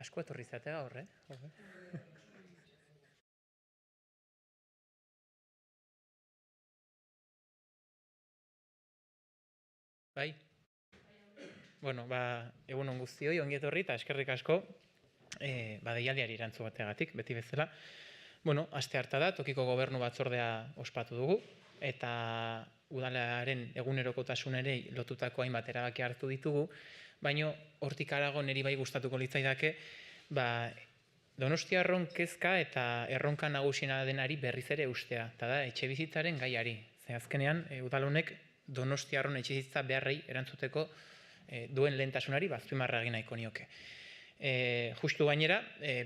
Asko etorri zatea hor, Bai? Bueno, egun on guztioi, ongi etorri eta eskerrik asko deialdiari erantzu bateagatik, beti bezala. Bueno, aste harta da, tokiko gobernu batzordea ospatu dugu, eta udalaren egunerokotasunei lotutako hainbat erabaki hartu ditugu, baino hortik harago niri bai gustatuko litzaidake, Donostiarron kezka eta erronka nagusiena denari berriz ere ustea, eta da etxebizitzaren gaiari. Ze azkenean, udal honek Donostiarron etxebizitza beharrei erantzuteko duen lehentasunari azpimarra egin nahiko nioke. Justu gainera,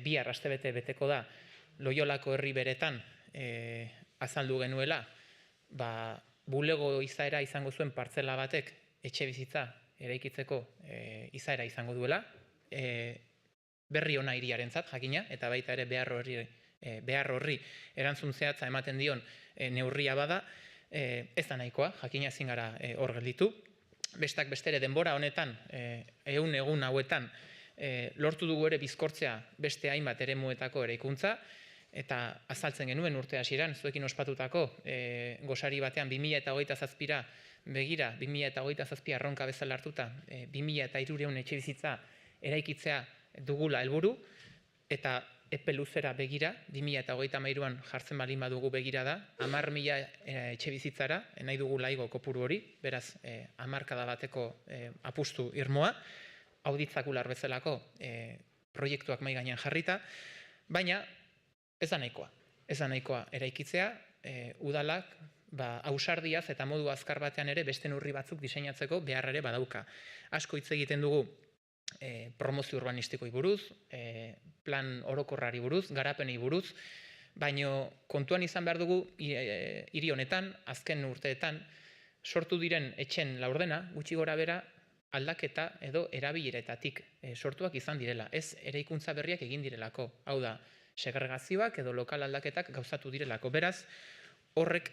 bi astebete beteko da Loiolako herri beretan azaldu genuela, bulego izaera izango zuen partzela batek etxebizitza eraikitzeko izaera izango duela, berri ona hiriarentzat jakina, eta baita ere behar horri erantzun zehatza ematen dion neurria bada, ez da nahikoa, jakina ezin gara hor gelditu. Bestak bestere denbora honetan, egun hauetan, lortu dugu ere bizkortzea beste hainbat eremuetako eraikuntza, eta azaltzen genuen urte hasieran zuekin ospatutako gosari batean 2027ra begira, 2027 arronka bezala hartuta, 2300 etxebizitza eraikitzea dugula helburu, eta epe luzera begira, 2033an jartzen balin badugu begira da, 10.000 etxebizitzara, nahi dugu laigo kopuru hori, beraz, 10 bateko apustu irmoa, auditzakular bezalako proiektuak mahai gainean jarrita, baina ez da nahikoa. Ez da nahikoa eraikitzea, udalak ausardiaz eta modu azkar batean ere beste neurri batzuk diseinatzeko behar ere badauka. Asko hitz egiten dugu promozio urbanistikoi buruz, plan orokorrari buruz, garapenei buruz, baino kontuan izan behar dugu hiri honetan, azken urteetan, sortu diren etxen laurdena, gutxi gora bera, aldaketa edo erabileretatik sortuak izan direla. Ez eraikuntza berriak egin direlako. Hau da, segregazioak edo lokal aldaketak gauzatu direlako. Beraz, horrek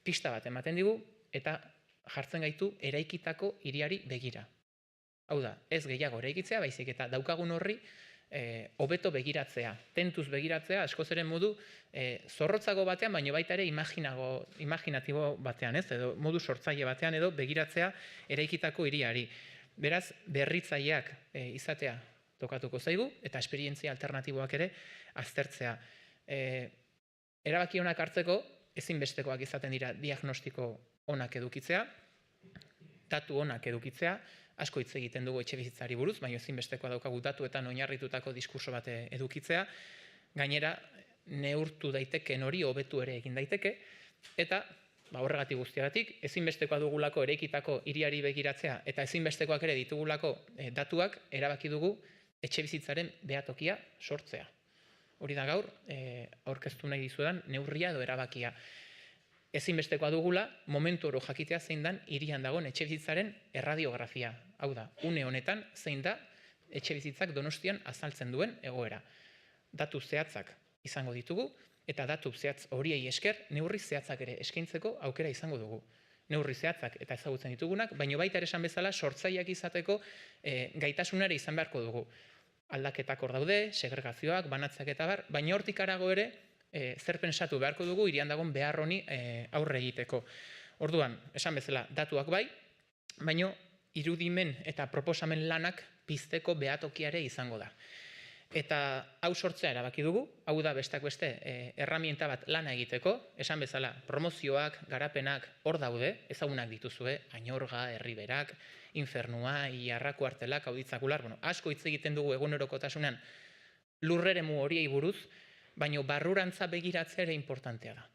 pista bat ematen digu eta jartzen gaitu eraikitako hiriari begira. Hau da, ez gehiago eraikitzea, baizik eta daukagun horri hobeto begiratzea, tentuz begiratzea, askoz ere modu zorrotzago batean, baino baita ere imaginatibo batean, ez? Edo modu sortzaile batean edo begiratzea eraikitako hiriari. Beraz, berritzaileak izatea tokatuko zaigu, eta esperientzia alternatiboak ere aztertzea. Erabaki onak hartzeko, ezinbestekoak izaten dira diagnostiko onak edukitzea, datu onak edukitzea, asko hitz egiten dugu etxebizitzari buruz, baina ezinbestekoa daukagu datuetan oinarritutako diskurso bat edukitzea, gainera neurtu daiteken hori hobetu ere egin daiteke, eta horregatik guztiagatik, ezinbestekoa dugulako eraikitako hiriari begiratzea, eta ezinbestekoak ere ditugulako datuak erabaki dugu etxebizitzaren behatokia sortzea. Hori da gaur, aurkeztu nahi dizuedan neurria edo erabakia. Ezinbestekoa dugula, momentu oro jakitea zein dan hirian dagoen etxebizitzaren erradiografia. Hau da, une honetan zein da etxebizitzak Donostian azaltzen duen egoera. Datu zehatzak izango ditugu, eta datu zehatz horiei esker neurri zehatzak ere eskaintzeko aukera izango dugu. Neurri zehatzak eta ezagutzen ditugunak, baino baita ere esan bezala sortzaileak izateko gaitasunare izan beharko dugu. Aldaketak hor daude, segregazioak, banatzeak eta bar, baina hortik harago ere zer pentsatu beharko dugu hirian dagoen behar honi aurre egiteko. Orduan, esan bezala, datuak bai, baino irudimen eta proposamen lanak pizteko behatokiare izango da. Eta hau sortzea erabaki dugu, hau da besteak beste erramienta bat lana egiteko, esan bezala, promozioak, garapenak hor daude, ezagunak dituzue, Añorga, Herriberak, Infernua, Iarrako Artelak, Auditzakular, asko hitz egiten dugu egunerokotasunean lurreremu horiei buruz, baina barrurantza begiratzea ere importantea da.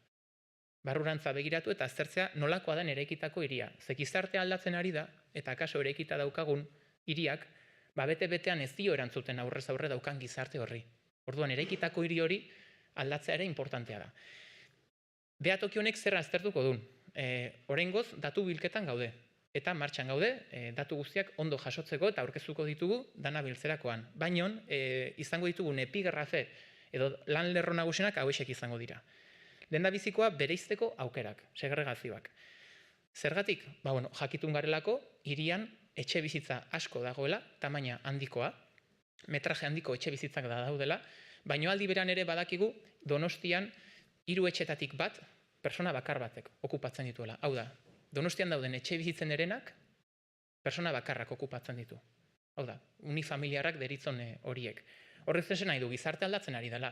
Barrurantza begiratu eta aztertzea nolakoa den eraikitako hiria. Ze gizartea aldatzen ari da, eta kaso eraikita daukagun hiriak, bete-betean ez dio erantzuten aurrez aurre daukan gizarte horri. Orduan, eraikitako hiri hori aldatzea ere importantea da. Behatoki honek zer aztertuko duen. Oraingoz, datu bilketan gaude. Eta martxan gaude, datu guztiak ondo jasotzeko eta aurkeztuko ditugu dana biltzerakoan. Baina, izango ditugun epigrafe edo lan lerro nagusienak hauexek izango dira. Lehendabizikoa bereizteko aukerak, segregazioak. Zergatik? Jakitun garelako, hirian etxe bizitza asko dagoela, tamaina handikoa, metraje handiko etxe bizitzak daudela, baina aldi beran ere badakigu Donostian 3 etxetatik bat persona bakar batek okupatzen dituela. Hau da, Donostian dauden etxe bizitzen erenak persona bakarrak okupatzen ditu. Hau da, unifamiliarrak deritzon horiek. Horrez esan nahi du, gizarte aldatzen ari dela.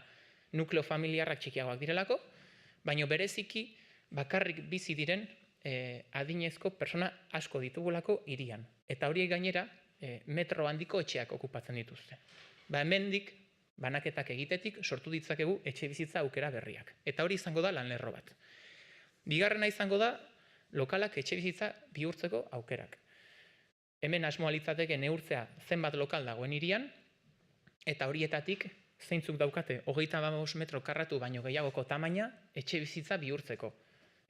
Nukleo familiarrak txikiagoak direlako, baina bereziki bakarrik bizi diren adinezko persona asko ditugulako hirian. Eta horiek gainera metro handiko etxeak okupatzen dituzte. Hemendik banaketak egitetik sortu ditzakegu etxe bizitza aukera berriak. Eta hori izango da lanlerro bat. Bigarrena izango da lokalak etxe bizitza bihurtzeko aukerak. Hemen asmoa litzateke neurtzea zenbat lokal dagoen hirian, eta horietatik zeintzuk daukate 35 metro karratu baino gehiagoko tamaina etxe bizitza bihurtzeko.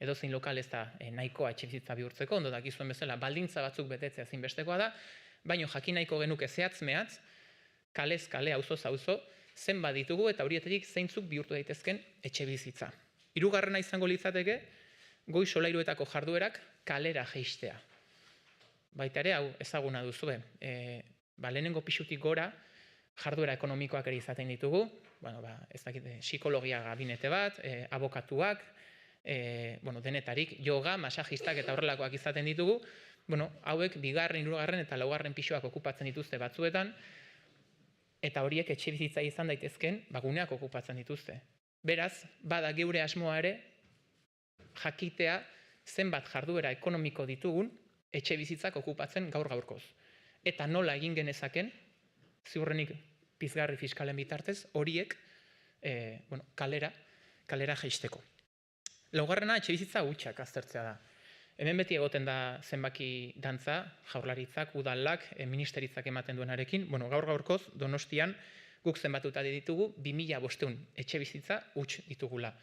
Edozein lokal ez da nahikoa etxe bizitza bihurtzeko, ondo dakizuen bezala baldintza batzuk betetzea ezinbestekoa da, baino jakin nahiko genuke zehatz-mehatz, kalez kale, auzoz auzo, zenbat ditugu eta horietatik zeintzuk bihurtu daitezken etxe bizitza. Hirugarrena izango litzateke goi solairuetako jarduerak kalera jaistea. Baita ere, hau ezaguna duzue, lehenengo pisutik gora jarduera ekonomikoak ere izaten ditugu, ez dakit, psikologia gabinete bat, abokatuak, denetarik, yoga, masajistak eta horrelakoak izaten ditugu, hauek bigarren, hirugarren eta laugarren pisuak okupatzen dituzte batzuetan, eta horiek etxe bizitza izan daitezken guneak okupatzen dituzte. Beraz, bada geure asmoa ere, jakitea zenbat jarduera ekonomiko ditugun etxe bizitzak okupatzen gaur-gaurkoz. Eta nola egin genezaken, ziurrenik pizgarri fiskalen bitartez, horiek kalera jaisteko. Laugarrena etxe bizitza hutsak aztertzea da. Hemen beti egoten da zenbaki dantza, jaurlaritzak, udalak, ministeritzak ematen duenarekin. Gaur-gaurkoz, Donostian, guk zenbatuta ditugu 2500 etxe bizitza huts ditugula.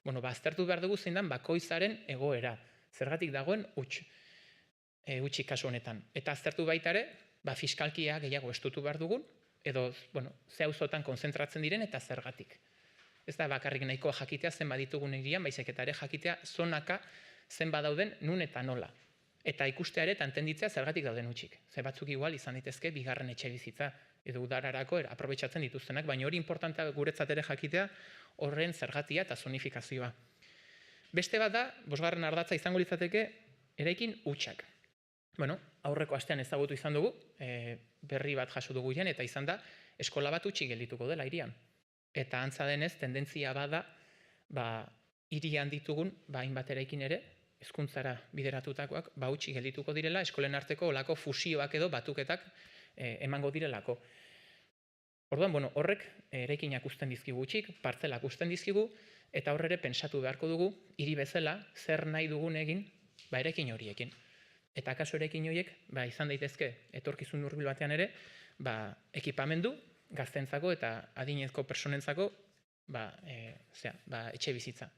Aztertu behar dugu zein dan bakoitzaren egoera. Zergatik dagoen hutsik kasu honetan. Eta aztertu baita ere, fiskalkia gehiago estutu behar dugun, edo ze auzotan konzentratzen diren eta zergatik. Ez da bakarrik nahikoa jakitea zenbat ditugun hirian, baizik eta ere jakitea zonaka zenbat dauden nun eta nola. Eta ikustea ere eta entenditzea zergatik dauden hutsik. Ze batzuk igual izan daitezke bigarren etxe bizitza edo udararako aprobetxatzen dituztenak, baina hori importanta guretzat ere jakitea horren zergatia eta zonifikazioa. Beste bat da, 5. ardatza izango litzateke eraikin hutsak. Aurreko astean ezagutu izan dugu, berri bat jaso dugu iren, eta izan da, eskola bat hutsik geldituko dela hirian. Eta antza denez, tendentzia bada, hirian ditugun, hainbat eraikin ere, hezkuntzara bideratutakoak, hutsik geldituko direla, eskolen arteko olako fusioak edo batuketak emango direlako. Orduan, horrek eraikinak uzten dizkigu hutsik, partzelak uzten dizkigu, eta horre ere pentsatu beharko dugu, hiri bezala, zer nahi dugun egin, eraikin horiekin. Eta kaso eraikin horiek, izan daitezke, etorkizun hurbil batean ere, ekipamendu, gaztentzako eta adinezko personentzako, etxe bizitza.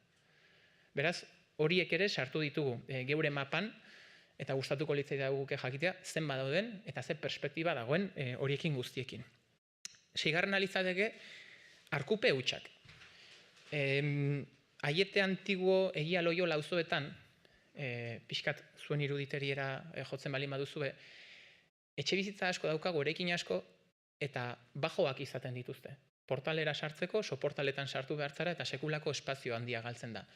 Beraz, horiek ere sartu ditugu geure mapan, eta gustatuko litzaidaguke jakitea, zen badauden eta ze perspektiba dagoen horiekin guztiekin. 6. litzateke, arkupe hutsak. Aiete antiguo egia loiola auzoetan, pixkat zuen iruditeriera jotzen bali baduzue, etxe bizitza asko daukagu, eraikin asko, eta bajoak izaten dituzte. Portalera sartzeko, soportaletan sartu behartzara eta sekulako espazio handia galtzen da.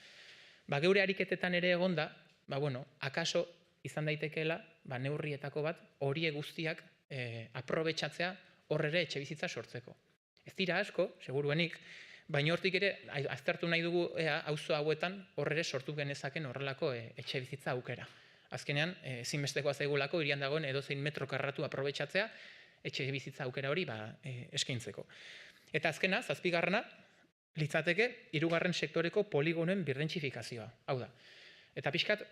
Geure ariketetan ere egonda, akaso izan daitekeela, neurrietako bat, horie guztiak aprobetxatzea horre etxe bizitza sortzeko. Ez dira asko, seguruenik, baina hortik ere, aztertu nahi dugu auzo hauetan horre sortu genezaken horrelako etxe bizitza aukera. Azkenean, ezinbestekoa zaigulako, hirian dagoen edozein metro karratu aprobetxatzea, etxe bizitza aukera hori eskaintzeko. Eta azkena, 7. litzateke, 3. sektoreko poligonen birrentzifikazioa. Hau da. Eta pixkat,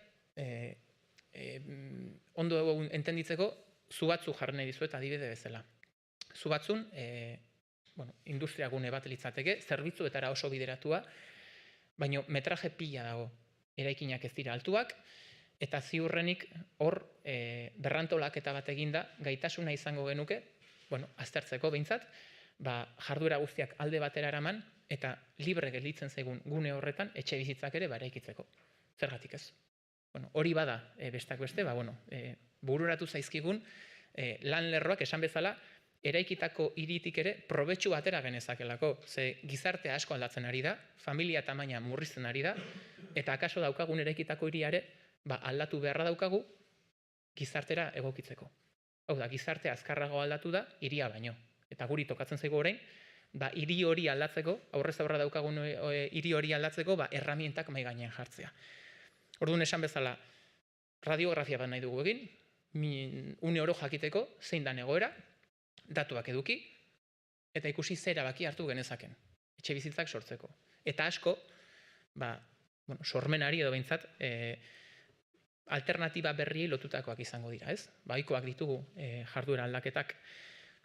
ondo entenditzeko, zubatzu jarri nahi dizuet adibide bezala. Zubatzun, industria gune bat litzateke, zerbitzuetara oso bideratua, baina metraje pila dago. Eraikinak ez dira altuak, eta ziurrenik hor berrantolaketa bat eginda gaitasuna izango genuke, aztertzeko behintzat, jarduera guztiak alde batera eraman, eta libre gelditzen zaigun gune horretan etxe bizitzak ere eraikitzeko. Zergatik ez? Hori bada besteak beste, bururatu zaizkigun lan lerroak esan bezala eraikitako hiritik ere probetxu atera genezakelako. Ze gizarte asko aldatzen ari da, familia tamaina murrizten ari da, eta akaso daukagun eraikitako hiriare aldatu beharra daukagu gizartera egokitzeko. Hau da, gizarte azkarrago aldatu da hiria baino. Eta guri tokatzen zaigu orain, hiri hori aldatzeko, aurrez aurra daukagun hiri hori aldatzeko, erramientak mahai gainean jartzea. Orduan esan bezala, radiografia bat nahi dugu egin, une oro jakiteko, zein da egoera, datuak eduki, eta ikusi zer erabaki hartu genezaken, etxe bizitzak sortzeko. Eta asko, sormenari edo behintzat, alternatiba berriei lotutakoak izango dira, ez? Ohikoak ditugu jarduera aldaketak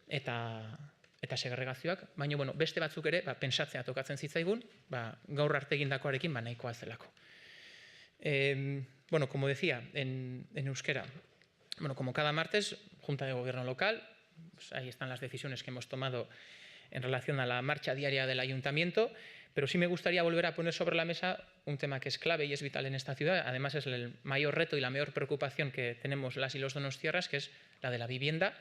eta segregazioak, baina beste batzuk ere pentsatzea tokatzen zitzaigun, gaur arte egindakoarekin nahikoa zelako. Como decía, en euskera, como cada martes, Junta de Gobierno Local, pues ahí están las decisiones que hemos tomado en relación a la marcha diaria del Ayuntamiento, pero sí me gustaría volver a poner sobre la mesa un tema que es clave y es vital en esta ciudad. Además, es el mayor reto y la mayor preocupación que tenemos las y los donostiarras, que es la de la vivienda.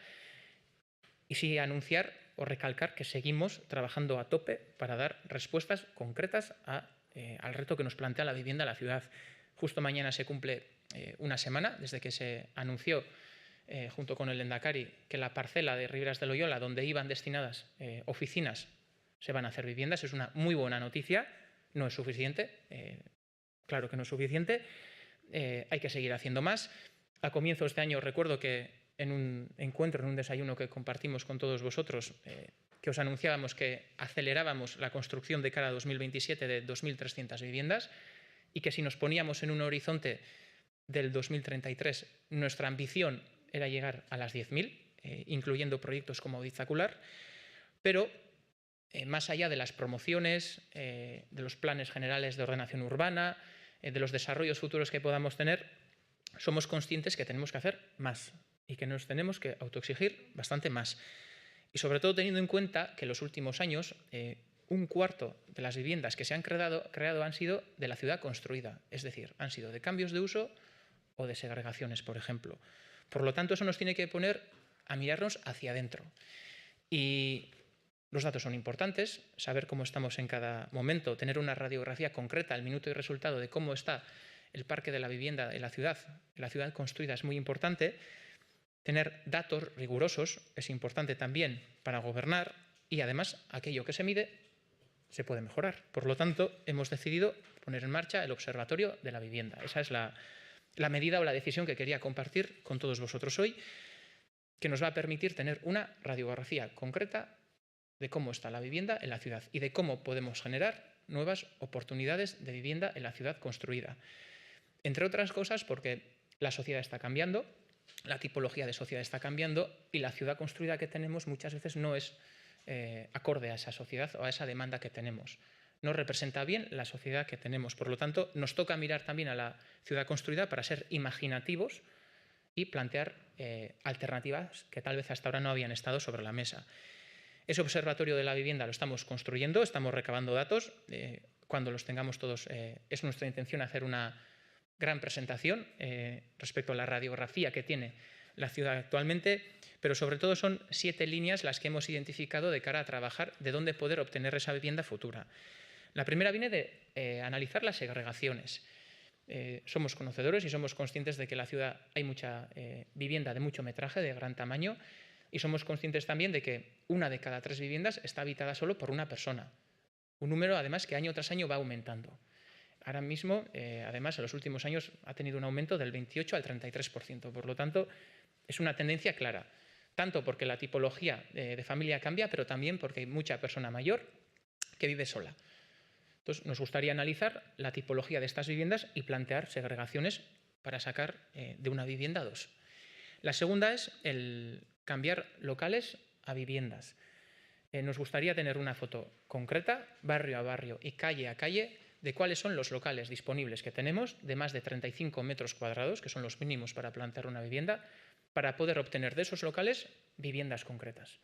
Y sí anunciar o recalcar que seguimos trabajando a tope para dar respuestas concretas al reto que nos plantea la vivienda en la ciudad. Justo mañana se cumple una semana desde que se anunció junto con el Lehendakari, que la parcela de Riberas de Loyola, donde iban destinadas oficinas, se van a hacer viviendas. Es una muy buena noticia, no es suficiente, claro que no es suficiente, hay que seguir haciendo más. A comienzo de este año recuerdo que en un encuentro, en un desayuno que compartimos con todos vosotros, que os anunciábamos que acelerábamos la construcción de cara a 2027 de 2.300 viviendas y que si nos poníamos en un horizonte del 2033, nuestra ambición era llegar a las 10.000, incluyendo proyectos como Auditzacular, pero más allá de las promociones, de los planes generales de ordenación urbana, de los desarrollos futuros que podamos tener, somos conscientes que tenemos que hacer más y que nos tenemos que autoexigir bastante más. Y sobre todo teniendo en cuenta que en los últimos años un cuarto de las viviendas que se han creado han sido de la ciudad construida, es decir, han sido de cambios de uso o de segregaciones, por ejemplo. Por lo tanto, eso nos tiene que poner a mirarnos hacia adentro. Y los datos son importantes, saber cómo estamos en cada momento, tener una radiografía concreta, al minuto y resultado de cómo está el parque de la vivienda en la ciudad construida es muy importante. Tener datos rigurosos es importante también para gobernar y además aquello que se mide se puede mejorar. Por lo tanto, hemos decidido poner en marcha el Observatorio de la Vivienda. Esa es la medida o la decisión que quería compartir con todos vosotros hoy, que nos va a permitir tener una radiografía concreta de cómo está la vivienda en la ciudad y de cómo podemos generar nuevas oportunidades de vivienda en la ciudad construida. Entre otras cosas porque la sociedad está cambiando, la tipología de sociedad está cambiando y la ciudad construida que tenemos muchas veces no es acorde a esa sociedad o a esa demanda que tenemos. No representa bien la sociedad que tenemos. Por lo tanto, nos toca mirar también a la ciudad construida para ser imaginativos y plantear alternativas que tal vez hasta ahora no habían estado sobre la mesa. Ese observatorio de la vivienda lo estamos construyendo, estamos recabando datos. Cuando los tengamos todos, es nuestra intención hacer una gran presentación respecto a la radiografía que tiene la ciudad actualmente, pero sobre todo son 7 líneas las que hemos identificado de cara a trabajar de dónde poder obtener esa vivienda futura. La primera viene de analizar las segregaciones. Somos conocedores y somos conscientes de que en la ciudad hay mucha vivienda de mucho metraje, de gran tamaño, y somos conscientes también de que 1 de cada 3 viviendas está habitada solo por una persona. Un número, además, que año tras año va aumentando. Ahora mismo, además, en los últimos años ha tenido un aumento del 28 al 33%. Por lo tanto, es una tendencia clara, tanto porque la tipología de familia cambia, pero también porque hay mucha persona mayor que vive sola. Entonces, nos gustaría analizar la tipología de estas viviendas y plantear segregaciones para sacar de una vivienda a 2. La segunda es el cambiar locales a viviendas. Nos gustaría tener una foto concreta, barrio a barrio y calle a calle, de cuáles son los locales disponibles que tenemos de más de 35 metros cuadrados, que son los mínimos para plantear una vivienda, para poder obtener de esos locales viviendas concretas.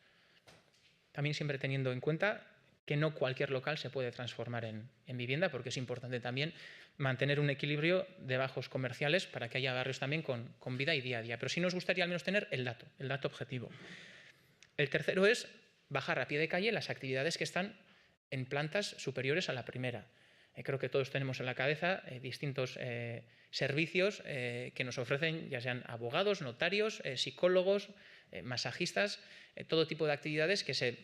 También siempre teniendo en cuenta que no cualquier local se puede transformar en vivienda, porque es importante también mantener un equilibrio de bajos comerciales para que haya barrios también con vida y día a día. Pero sí nos gustaría al menos tener el dato objetivo. El tercero es bajar a pie de calle las actividades que están en plantas superiores a la primera. Creo que todos tenemos en la cabeza distintos servicios que nos ofrecen, ya sean abogados, notarios, psicólogos, masajistas, todo tipo de actividades que se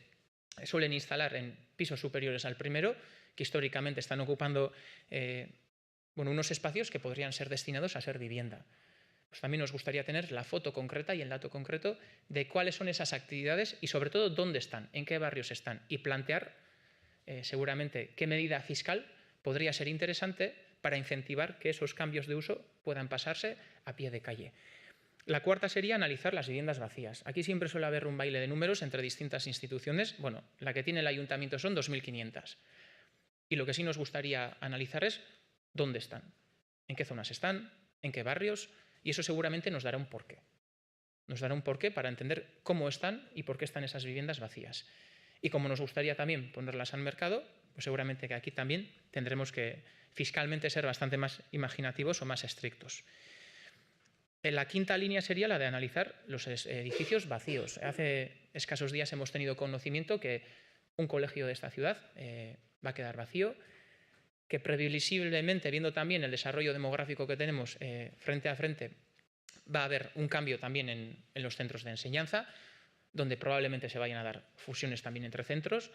suelen instalar en pisos superiores al primero, que históricamente están ocupando unos espacios que podrían ser destinados a ser vivienda. Pues también nos gustaría tener la foto concreta y el dato concreto de cuáles son esas actividades y sobre todo dónde están, en qué barrios están, y plantear seguramente qué medida fiscal podría ser interesante para incentivar que esos cambios de uso puedan pasarse a pie de calle. La cuarta sería analizar las viviendas vacías. Aquí siempre suele haber un baile de números entre distintas instituciones. Bueno, la que tiene el ayuntamiento son 2.500. Y lo que sí nos gustaría analizar es dónde están, en qué zonas están, en qué barrios, y eso seguramente nos dará un porqué. Nos dará un porqué para entender cómo están y por qué están esas viviendas vacías. Y como nos gustaría también ponerlas al mercado, pues seguramente que aquí también tendremos que fiscalmente ser bastante más imaginativos o más estrictos. La quinta línea sería la de analizar los edificios vacíos. Hace escasos días hemos tenido conocimiento que un colegio de esta ciudad va a quedar vacío, que previsiblemente, viendo también el desarrollo demográfico que tenemos frente a frente, va a haber un cambio también en los centros de enseñanza, donde probablemente se vayan a dar fusiones también entre centros,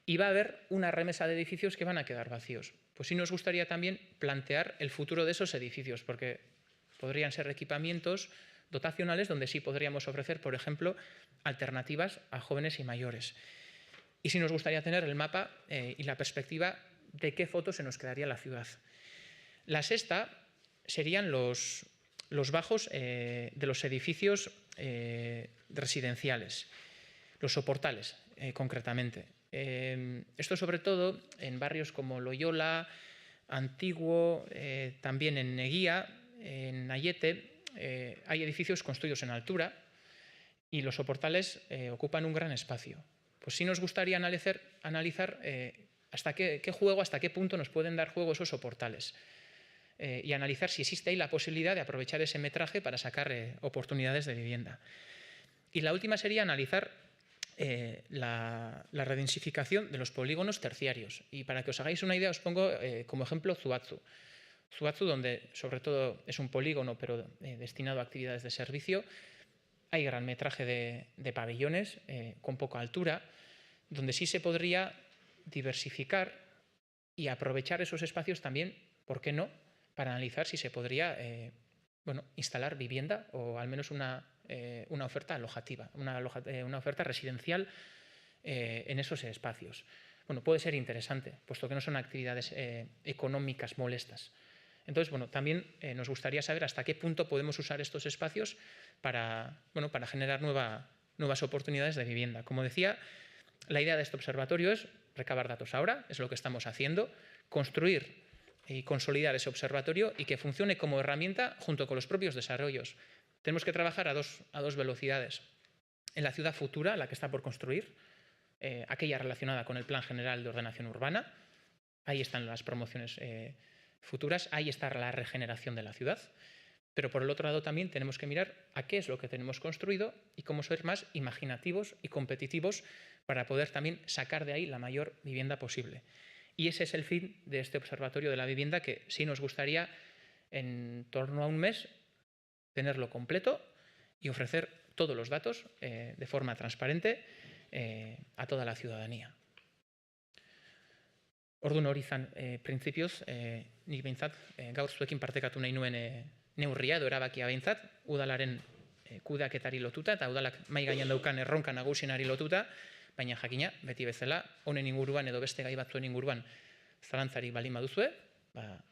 y va a haber una remesa de edificios que van a quedar vacíos. Pues sí nos gustaría también plantear el futuro de esos edificios, porque podrían ser equipamientos dotacionales donde sí podríamos ofrecer, por ejemplo, alternativas a jóvenes y mayores. Y sí nos gustaría tener el mapa y la perspectiva de qué foto se nos quedaría la ciudad. La sexta serían los bajos de los edificios residenciales, los soportales concretamente. Esto sobre todo en barrios como Loyola, Antiguo, también en Neguía, en Ayete, hay edificios construidos en altura y los soportales ocupan un gran espacio. Pues sí nos gustaría analizar hasta qué punto nos pueden dar juego esos soportales y analizar si existe ahí la posibilidad de aprovechar ese metraje para sacar oportunidades de vivienda. Y la última sería analizar la redensificación de los polígonos terciarios. Y para que os hagáis una idea, os pongo como ejemplo Zuazu. Zuazu, donde sobre todo es un polígono, pero destinado a actividades de servicio, hay gran metraje de pabellones con poca altura, donde sí se podría diversificar y aprovechar esos espacios también, ¿por qué no?, para analizar si se podría instalar vivienda o al menos una oferta alojativa, una oferta residencial en esos espacios. Bueno, puede ser interesante, puesto que no son actividades económicas molestas. Entonces, bueno, también nos gustaría saber hasta qué punto podemos usar estos espacios para generar nuevas oportunidades de vivienda. Como decía, la idea de este observatorio es recabar datos ahora, es lo que estamos haciendo, construir y consolidar ese observatorio y que funcione como herramienta junto con los propios desarrollos. Tenemos que trabajar a dos velocidades. En la ciudad futura, la que está por construir, aquella relacionada con el Plan General de Ordenación Urbana, ahí están las promociones futuras, ahí está la regeneración de la ciudad. Pero por el otro lado también tenemos que mirar a qué es lo que tenemos construido y cómo ser más imaginativos y competitivos para poder también sacar de ahí la mayor vivienda posible. Y ese es el fin de este Observatorio de la Vivienda, que sí nos gustaría en torno a un mes tenerlo completo y ofrecer todos los datos de forma transparente a toda la ciudadanía. Orduan hori izan printzipioz, nik behintzat gaur zuekin partekatu nahi nuen neurria edo erabakia behintzat, udalaren kudeaketari lotuta eta udalak mahai gainean daukan erronka nagusienari lotuta, baina jakina, beti bezala, honen inguruan edo beste gai batzuen inguruan zalantzarik baldin baduzue,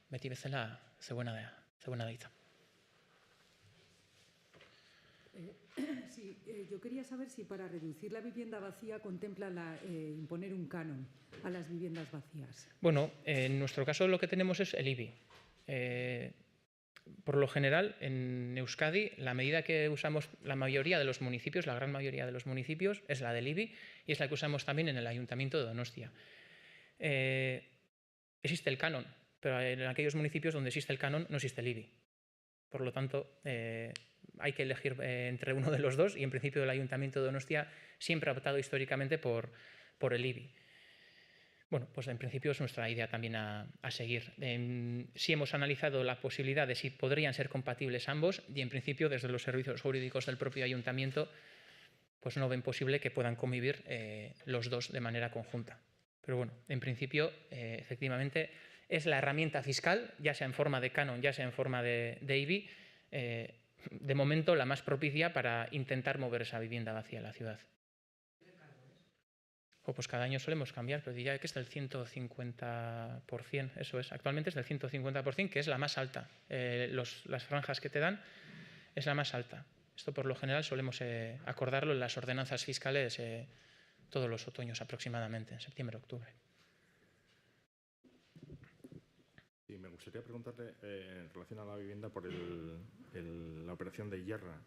beti bezala zeuena da hitza. Sí, yo quería saber si para reducir la vivienda vacía contempla imponer un canon a las viviendas vacías. Bueno, en nuestro caso lo que tenemos es el IBI. Por lo general, en Euskadi, la medida que usamos la mayoría de los municipios, la gran mayoría de los municipios, es la del IBI y es la que usamos también en el Ayuntamiento de Donostia. Existe el canon, pero en aquellos municipios donde existe el canon no existe el IBI. Por lo tanto, hay que elegir entre uno de los dos y en principio el Ayuntamiento de Donostia siempre ha optado históricamente por el IBI. Bueno, pues en principio es nuestra idea también a seguir. Sí hemos analizado la posibilidad de si podrían ser compatibles ambos y en principio desde los servicios jurídicos del propio Ayuntamiento pues no ven posible que puedan convivir los dos de manera conjunta. Pero bueno, en principio efectivamente es la herramienta fiscal, ya sea en forma de canon, ya sea en forma de IBI, de momento la más propicia para intentar mover esa vivienda vacía en la ciudad. Pues cada año solemos cambiar, pero diría que es del 150%, eso es. Actualmente es del 150%, que es la más alta. Las franjas que te dan es la más alta. Esto por lo general solemos acordarlo en las ordenanzas fiscales todos los otoños aproximadamente, en septiembre, octubre. Sí, me gustaría preguntarle en relación a la vivienda por la operación de Hierra.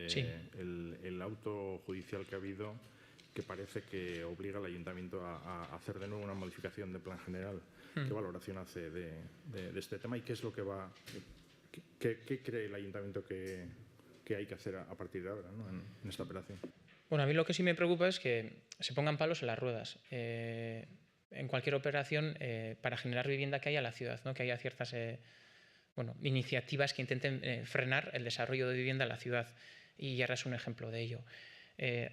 Sí. El auto judicial que ha habido, que parece que obliga al Ayuntamiento a hacer de nuevo una modificación de plan general. ¿Qué valoración hace de este tema y qué es lo que qué cree el Ayuntamiento que hay que hacer a partir de ahora, ¿no? en esta operación? Bueno, a mí lo que sí me preocupa es que se pongan palos en las ruedas. En cualquier operación para generar vivienda que haya en la ciudad, ¿no? Que haya ciertas iniciativas que intenten frenar el desarrollo de vivienda en la ciudad. Y Hierra es un ejemplo de ello.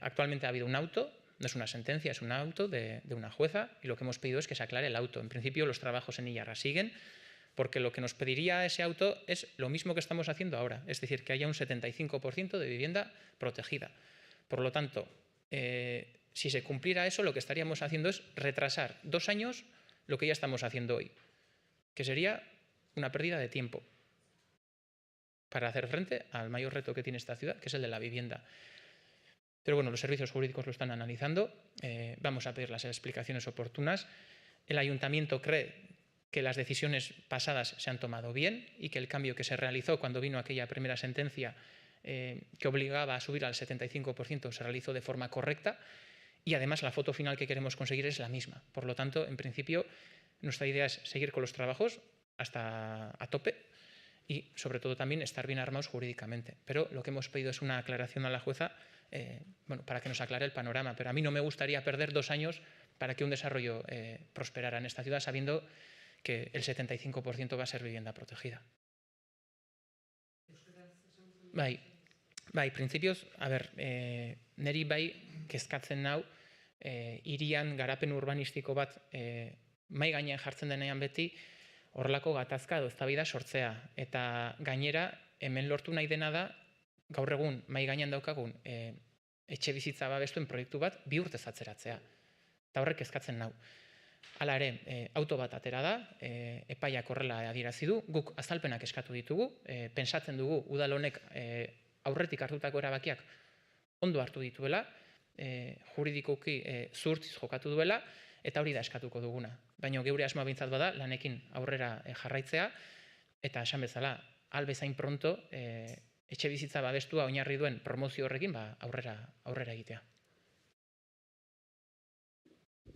Actualmente ha habido un auto, no es una sentencia, es un auto de una jueza y lo que hemos pedido es que se aclare el auto. En principio los trabajos en Hierra siguen porque lo que nos pediría ese auto es lo mismo que estamos haciendo ahora, es decir, que haya un 75% de vivienda protegida. Por lo tanto, si se cumpliera eso, lo que estaríamos haciendo es retrasar 2 años lo que ya estamos haciendo hoy, que sería una pérdida de tiempo para hacer frente al mayor reto que tiene esta ciudad, que es el de la vivienda. Pero bueno, los servicios jurídicos lo están analizando, vamos a pedir las explicaciones oportunas. El Ayuntamiento cree que las decisiones pasadas se han tomado bien y que el cambio que se realizó cuando vino aquella primera sentencia que obligaba a subir al 75% se realizó de forma correcta y además la foto final que queremos conseguir es la misma. Por lo tanto, en principio, nuestra idea es seguir con los trabajos hasta a tope y sobre todo también estar bien armados jurídicamente. Pero lo que hemos pedido es una aclaración a la jueza para que nos aclare el panorama. Pero a mí no me gustaría perder 2 años para que un desarrollo prosperara en esta ciudad sabiendo que el 75% va a ser vivienda protegida. Bai, printzipioz, niri bai kezkatzen nau, hirian garapen urbanistiko bat mahai gainean jartzen denean beti horrelako gatazka edo eztabaida sortzea. Eta gainera, hemen lortu nahi dena da, gaur egun mahai gainean daukagun etxe bizitza babestuen proiektu bat 2 urtez atzeratzea. Eta horrek kezkatzen nau. Hala ere, auto bat atera da, epaiak horrela adierazi du, guk azalpenak eskatu ditugu, pentsatzen dugu udal honek aurretik hartutako erabakiak ondo hartu dituela, juridikoki zuhurtziz jokatu duela, eta hori da eskatuko duguna. Baina geure asmoa behintzat bada lanekin aurrera jarraitzea, eta esan bezala, ahal bezain pronto etxe bizitza babestua oinarri duen promozio horrekin aurrera egitea.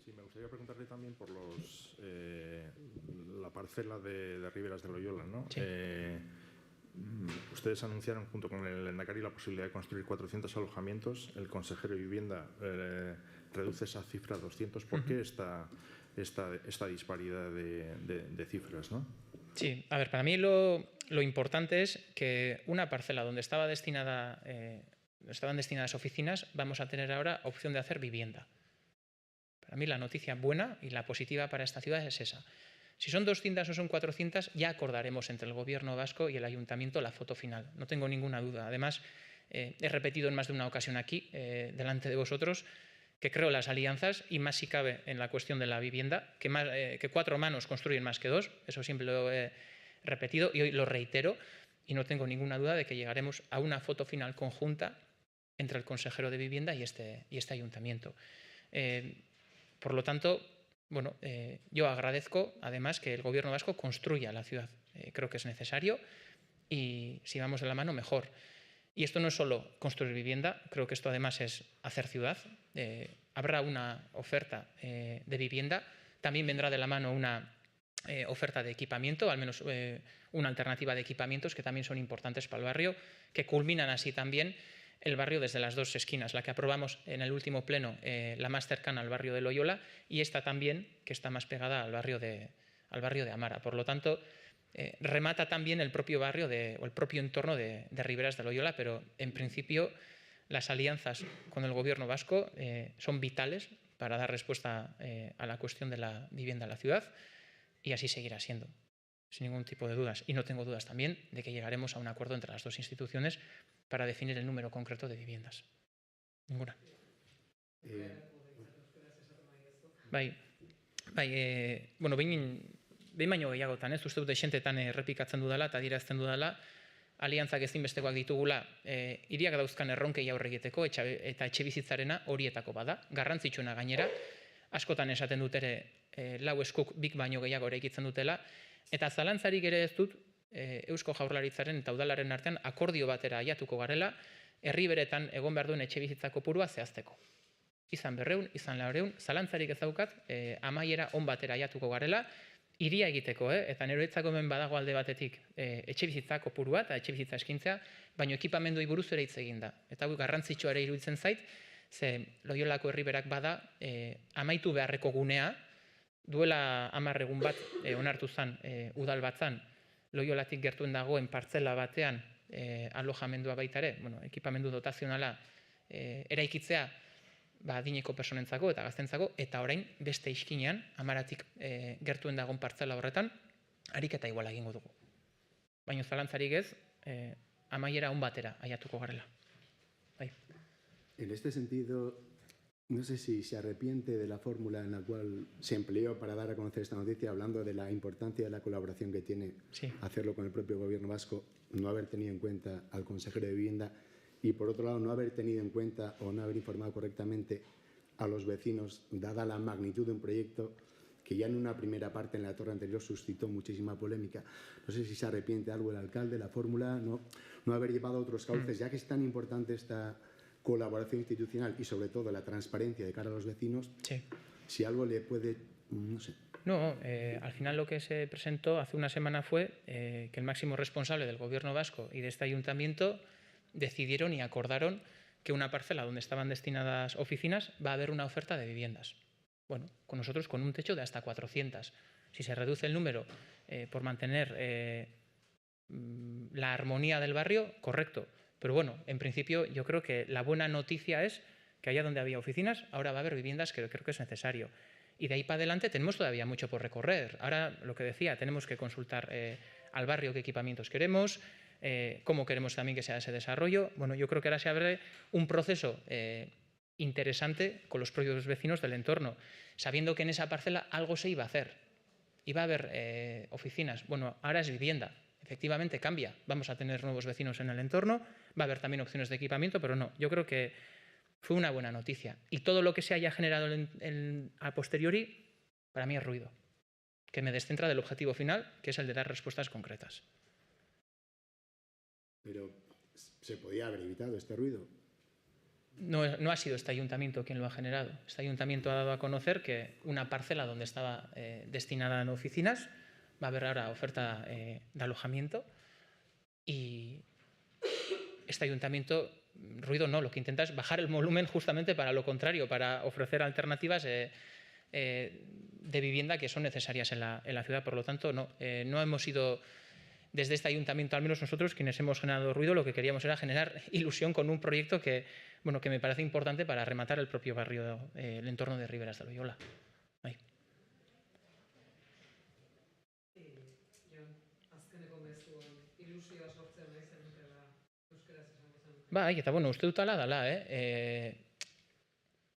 Sí, me gustaría preguntarle también por la parcela de Riberas de Loyola, ¿no? Sí. Ustedes anunciaron junto con el Lehendakari la posibilidad de construir 400 alojamientos. El consejero de Vivienda reduce esa cifra a 200. ¿Por qué esta disparidad de cifras, ¿no? Sí, a ver, para mí lo importante es que una parcela donde estaban destinadas oficinas, vamos a tener ahora opción de hacer vivienda. Para mí la noticia buena y la positiva para esta ciudad es esa. Si son 200 o son 400, ya acordaremos entre el Gobierno vasco y el Ayuntamiento la foto final. No tengo ninguna duda. Además, he repetido en más de una ocasión aquí, delante de vosotros, que creo las alianzas, y más si cabe en la cuestión de la vivienda, que 4 manos construyen más que 2. Eso siempre lo he repetido y hoy lo reitero. Y no tengo ninguna duda de que llegaremos a una foto final conjunta entre el consejero de Vivienda y este Ayuntamiento. Por lo tanto, bueno, yo agradezco además que el Gobierno vasco construya la ciudad. Creo que es necesario y si vamos de la mano, mejor. Y esto no es solo construir vivienda, creo que esto además es hacer ciudad. Habrá una oferta de vivienda, también vendrá de la mano una oferta de equipamiento, al menos una alternativa de equipamientos que también son importantes para el barrio, que culminan así también el barrio desde las dos esquinas, la que aprobamos en el último pleno, la más cercana al barrio de Loyola, y esta también, que está más pegada al barrio de Amara. Por lo tanto, remata también el propio barrio o el propio entorno de Riberas de Loyola, pero en principio las alianzas con el gobierno vasco son vitales para dar respuesta a la cuestión de la vivienda en la ciudad, y así seguirá siendo, sin ningún tipo de dudas. Y no tengo dudas también de que llegaremos a un acuerdo entre las dos instituciones para definir el número concreto de viviendas. Ninguna. Bueno, behin baino gehiagotan, uste dut xentetan errepikatzen dudala eta adierazten dudala, aliantzak ezinbestekoak ditugula hiriak dauzkan erronkei aurre egiteko eta etxebizitzarena horietako bada, garrantzitsuena gainera, askotan esaten dut ere lau eskuk bik baino gehiago eraikitzen dutela, eta zalantzarik ere ez dut Eusko Jaurlaritzaren eta udalaren artean akordio batera aiatuko garela, herri beretan egon behar duen etxebizitza kopurua zehazteko. Izan 200, izan 400, zalantzarik ez daukat, amaiera on batera aiatuko garela, hiria egiteko, eta niretzako hemen badago alde batetik etxebizitza kopurua eta etxebizitza eskintzea, baino ekipamenduei buruz ere hitz egin da. Eta garrantzitsua ere iruditzen zait, ze Loiolako herriberak bada amaitu beharreko gunea, duela 10 egun bat onartu zen udal batzan, Loiolatik gertuen dagoen partzela batean alojamendua baita ere, ekipamendu dotazionala eraikitzea adineko personentzako eta gaztentzako, eta orain beste iskinean, Amaratik gertuen dagoen partzela horretan, ariketa iguala egingo dugu. Baina zalantzarik ez, amaiera on batera aiatuko garela. En este sentido, no sé si se arrepiente de la fórmula en la cual se empleó para dar a conocer esta noticia, hablando de la importancia de la colaboración que tiene hacerlo con el propio gobierno vasco, no haber tenido en cuenta al consejero de Vivienda y, por otro lado, no haber tenido en cuenta o no haber informado correctamente a los vecinos, dada la magnitud de un proyecto que ya en una primera parte, en la torre anterior, suscitó muchísima polémica. No sé si se arrepiente algo el alcalde, la fórmula, no haber llevado otros cauces, ya que es tan importante esta colaboración institucional y, sobre todo, la transparencia de cara a los vecinos, si algo le puede, no sé. No, al final lo que se presentó hace una semana fue que el máximo responsable del gobierno vasco y de este ayuntamiento decidieron y acordaron que una parcela donde estaban destinadas oficinas va a haber una oferta de viviendas. Bueno, con nosotros con un techo de hasta 400. Si se reduce el número por mantener la armonía del barrio, correcto. Pero bueno, en principio yo creo que la buena noticia es que allá donde había oficinas, ahora va a haber viviendas, que creo que es necesario. Y de ahí para adelante tenemos todavía mucho por recorrer. Ahora, lo que decía, tenemos que consultar al barrio qué equipamientos queremos, cómo queremos también que sea ese desarrollo. Bueno, yo creo que ahora se abre un proceso interesante con los propios vecinos del entorno, sabiendo que en esa parcela algo se iba a hacer. Iba a haber oficinas. Bueno, ahora es vivienda. Efectivamente cambia. Vamos a tener nuevos vecinos en el entorno, va a haber también opciones de equipamiento, pero no, yo creo que fue una buena noticia. Y todo lo que se haya generado a posteriori, para mí es ruido, que me descentra del objetivo final, que es el de dar respuestas concretas. Pero ¿se podía haber evitado este ruido? No ha sido este ayuntamiento quien lo ha generado. Este ayuntamiento ha dado a conocer que una parcela donde estaba destinada a oficinas va a haber ahora oferta de alojamiento, y este ayuntamiento, ruido no, lo que intenta es bajar el volumen justamente para lo contrario, para ofrecer alternativas de vivienda que son necesarias en la ciudad. Por lo tanto, no hemos sido, desde este ayuntamiento, al menos nosotros, quienes hemos generado ruido. Lo que queríamos era generar ilusión con un proyecto que me parece importante para rematar el propio barrio, el entorno de Riberas de Loyola. Eta uste dut ala dela,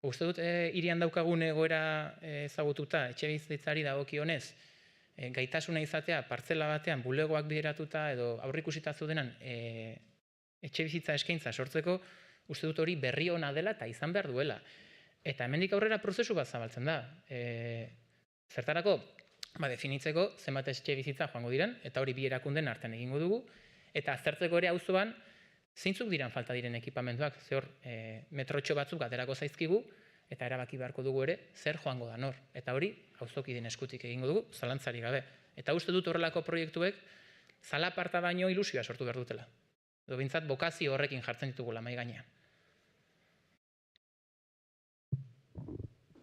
uste dut hirian daukagun egoera ezagututa, etxebizitzari dagokionez, gaitasuna izatea partzela batean bulegoak bideratuta edo aurrikusita zudenan etxebizitza eskaintza sortzeko, uste dut hori berri ona dela eta izan behar duela. Eta hemendik aurrera prozesu bat zabaltzen da. Zertarako, definitzeko zenbat etxebizitza joango diren, eta hori bi erakunden artean egingo dugu, eta aztertzeko ere auzoan zeintzuk diran falta diren ekipamenduak, zehor metrotxo batzuk aterako zaizkigu, eta erabaki beharko dugu ere zer joango da nor. Eta hori, auzokideen eskutik egingo dugu, zalantzari gabe. Eta uste dut horrelako proiektuek zalaparta baino ilusioa sortu behar dutela. Edo bintzat bokazio horrekin jartzen ditugula mahai gainean.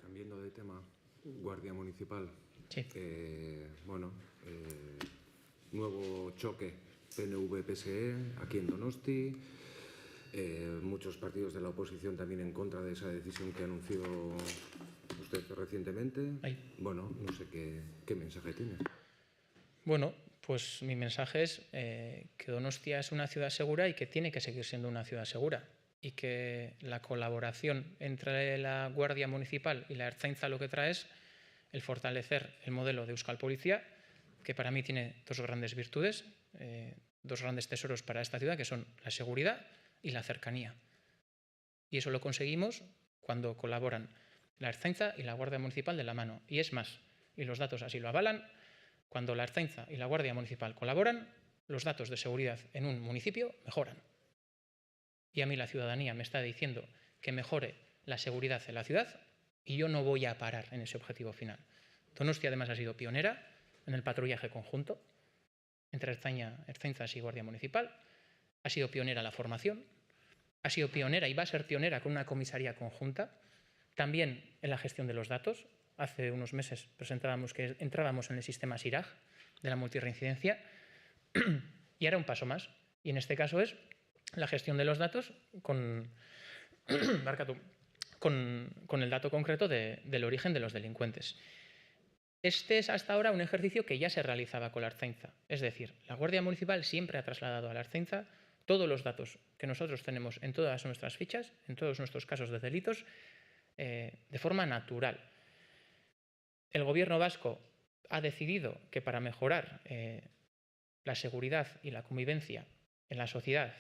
Cambiando de tema, Guardia Municipal. Sí. Nuevo choque PNV-PSE aquí en Donosti. Muchos partidos de la oposición también en contra de esa decisión que anunció usted recientemente. Bueno, no sé qué mensaje tiene. Bueno, pues mi mensaje es que Donostia es una ciudad segura y que tiene que seguir siendo una ciudad segura. Y que la colaboración entre la Guardia Municipal y la Ertzaintza lo que trae es el fortalecer el modelo de Euskal Policía, que para mí tiene dos grandes virtudes, dos grandes tesoros para esta ciudad, que son la seguridad y la cercanía. Y eso lo conseguimos cuando colaboran la Ertzaintza y la Guardia Municipal de la mano. Y es más, y los datos así lo avalan, cuando la Ertzaintza y la Guardia Municipal colaboran, los datos de seguridad en un municipio mejoran. Y a mí la ciudadanía me está diciendo que mejore la seguridad en la ciudad y yo no voy a parar en ese objetivo final. Donostia además ha sido pionera en el patrullaje conjunto entre Ertzaintzas y Guardia Municipal, ha sido pionera en la formación, ha sido pionera y va a ser pionera con una comisaría conjunta, también en la gestión de los datos. Hace unos meses presentábamos que entrábamos en el sistema SIRAG de la multirreincidencia y ahora un paso más. Y en este caso es la gestión de los datos con el dato concreto del origen de los delincuentes. Este es hasta ahora un ejercicio que ya se realizaba con la Ertzaintza. Es decir, la Guardia Municipal siempre ha trasladado a la Ertzaintza todos los datos que nosotros tenemos en todas nuestras fichas, en todos nuestros casos de delitos, de forma natural. El Gobierno vasco ha decidido que para mejorar la seguridad y la convivencia en la sociedad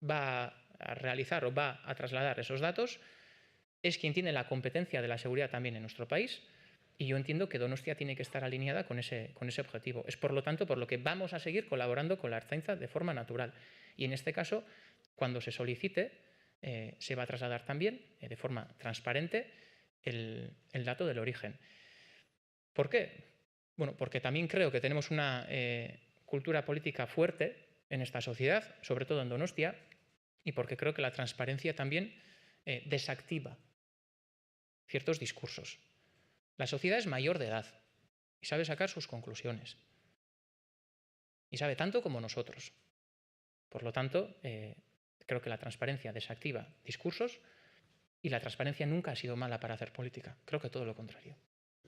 va a realizar o va a trasladar esos datos, es quien tiene la competencia de la seguridad también en nuestro país y yo entiendo que Donostia tiene que estar alineada con ese objetivo. Es por lo tanto por lo que vamos a seguir colaborando con la Ertzaintza de forma natural y en este caso, cuando se solicite, se va a trasladar también de forma transparente el dato del origen. ¿Por qué? Bueno, porque también creo que tenemos una cultura política fuerte en esta sociedad, sobre todo en Donostia, y porque creo que la transparencia también desactiva ciertos discursos. La sociedad es mayor de edad y sabe sacar sus conclusiones. Y sabe tanto como nosotros. Por lo tanto, creo que la transparencia desactiva discursos y la transparencia nunca ha sido mala para hacer política. Creo que todo lo contrario.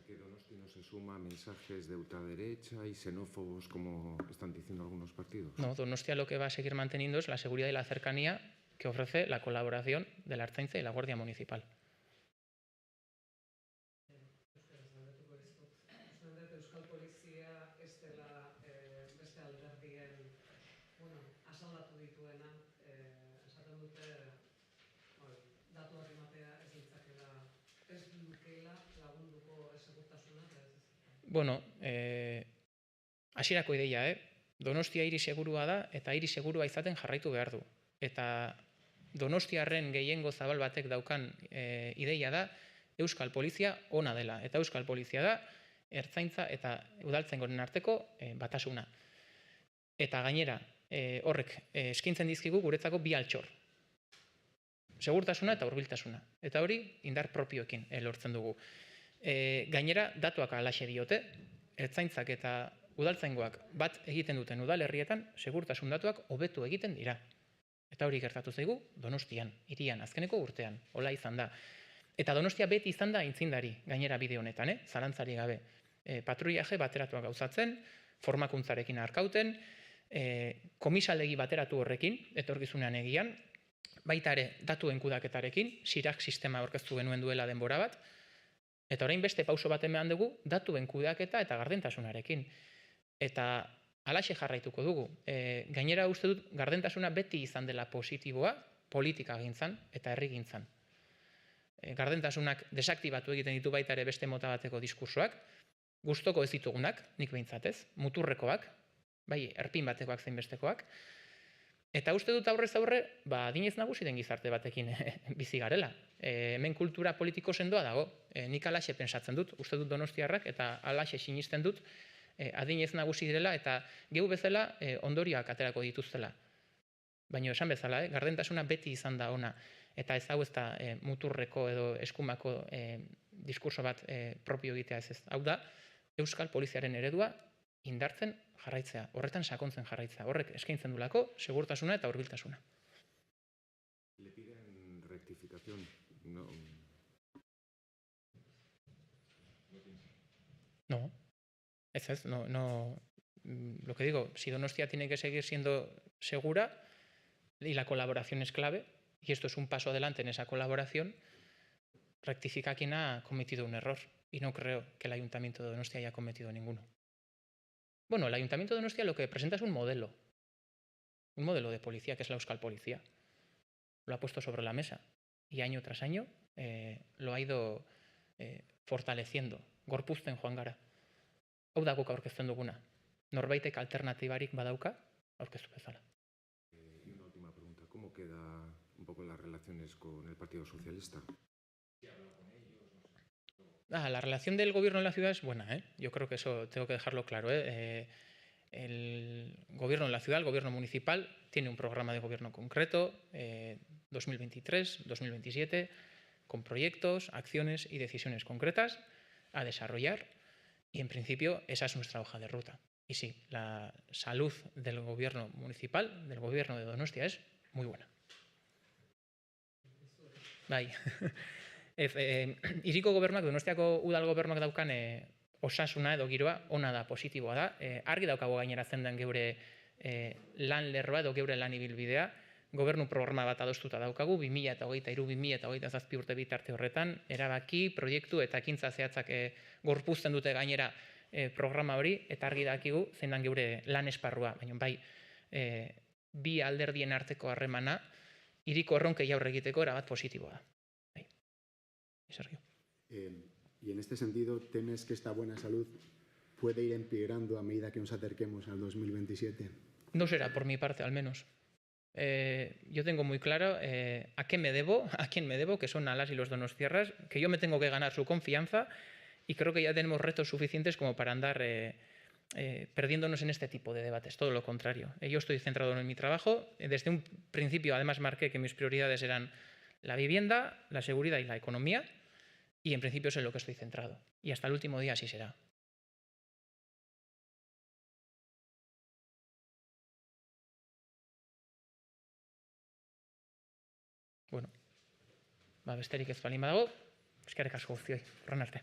Que Donosti no se suma a mensajes de ultraderecha y xenófobos, como están diciendo algunos partidos. No, Donostia lo que va a seguir manteniendo es la seguridad y la cercanía que ofrece la colaboración de la Ertzaintza y la Guardia Municipal. Euskal Polizia ez dela beste alderdien asaldatu dituena, esaten dute datu hori ematea ez ditzakela, ez lukeela lagunduko segurtasuna. Bueno, hasierako ideia, Donostia hiri segurua da eta hiri segurua izaten jarraitu behar du. Eta Donostiarren gehiengo zabal batek daukan ideia da Euskal Polizia ona dela. Eta Euskal Polizia da Ertzaintza eta udaltzaingoen arteko batasuna. Eta gainera, horrek eskaintzen dizkigu guretzako bi altxor. Segurtasuna eta hurbiltasuna. Eta hori indar propioekin lortzen dugu. Gainera, datuak halaxe diote, Ertzaintzak eta udaltzaingoak bat egiten duten udalerrietan, segurtasun datuak hobetu egiten dira. Eta hori gertatu zaigu Donostian, hirian, azkeneko urtean, hola izan da. Eta Donostia beti izan da aintzindari, gainera bide honetan, zalantzari gabe. Patruiaje bateratuak gauzatzen, formakuntzarekin arkauten, komisalegi bateratu horrekin, etorkizunean egian, baita ere datuen kudaketarekin, SIRAG sistema aurkeztu genuen duela denbora bat, eta orain beste pauso bat eman dugu datuen kudaketa eta gardentasunarekin. Eta halaxe jarraituko dugu. Gainera uste dut gardentasuna beti izan dela positiboa, politika gintzan eta herri gintzan. Gardentasunak desaktibatu egiten ditu baita ere beste mota bateko diskursoak, gustoko ez ditugunak, nik behintzat ez, muturrekoak, bai, erpin batekoak zein bestekoak, Eta uste dut aurrez aurre, adinez nagusi den gizarte batekin bizi garela. Hemen kultura politiko sendoa dago. Nik alaxe pensatzen dut, uste dut donostiarrak, eta alaxe sinisten dut, adinez nagusi direla, eta gehu bezala ondorioak aterako dituztela. Baina esan bezala, gardentasuna beti izan da ona, eta ez hau ez da muturreko edo eskumako diskurso bat propio egitea ez. Hau da, Euskal Poliziaren eredua indartzen jarraitzea, horretan sakontzen jarraitzea, horrek eskaintzen dulako segurtasuna eta hurbiltasuna. Le piden rectificación. No. No. Ez, no. Lo que digo, si Donostia tiene que seguir siendo segura y la colaboración es clave, y esto es un paso adelante en esa colaboración, rectifica quien ha cometido un error. Y no creo que el Ayuntamiento de Donostia haya cometido ninguno. Bueno, el Ayuntamiento de Donostia lo que presenta es un modelo de policía, que es la Euskal Policía. Lo ha puesto sobre la mesa y año tras año lo ha ido fortaleciendo. Gorpuzten joan gara. Hau da guk aurkezten duguna. Norbaitek alternatibarik badauka, aurkeztu bezala. Y una última pregunta. ¿Cómo queda un poco las relaciones con el Partido Socialista? La relación del gobierno en la ciudad es buena, Yo creo que eso tengo que dejarlo claro, El gobierno en la ciudad, el gobierno municipal, tiene un programa de gobierno concreto, 2023, 2027, con proyectos, acciones y decisiones concretas a desarrollar, y en principio esa es nuestra hoja de ruta. Y sí, la salud del gobierno municipal, del gobierno de Donostia, es muy buena. Bai. Hiriko gobernuak, Donostiako udal gobernuak daukan osasuna edo giroa ona da, positiboa da. Argi daukago gainera zen den geure lan lerroa edo geure lan ibilbidea. Gobernu programa bat adostuta daukagu, 2023-2027 urte bitarte horretan, erabaki, proiektu eta ekintza zehatzak gorpuzten dute gainera programa hori, eta argi dakigu zein den geure lan esparrua. Baina bai, bi alderdien arteko harremana, hiriko erronkei aurre egiteko erabat positiboa da. Sergio. Y en este sentido, ¿temes que esta buena salud puede ir empeorando a medida que nos acerquemos al 2027? No será por mi parte, al menos. Yo tengo muy claro a quién me debo, que son a las y los donostiarras, que yo me tengo que ganar su confianza, y creo que ya tenemos retos suficientes como para andar perdiéndonos en este tipo de debates, todo lo contrario. Yo estoy centrado en mi trabajo. Desde un principio, además, marqué que mis prioridades eran la vivienda, la seguridad y la economía, y en principio es en lo que estoy centrado. Y hasta el último día así será. Bueno, besterik ez baldin badago, eskerrik asko guztioi, horren arte.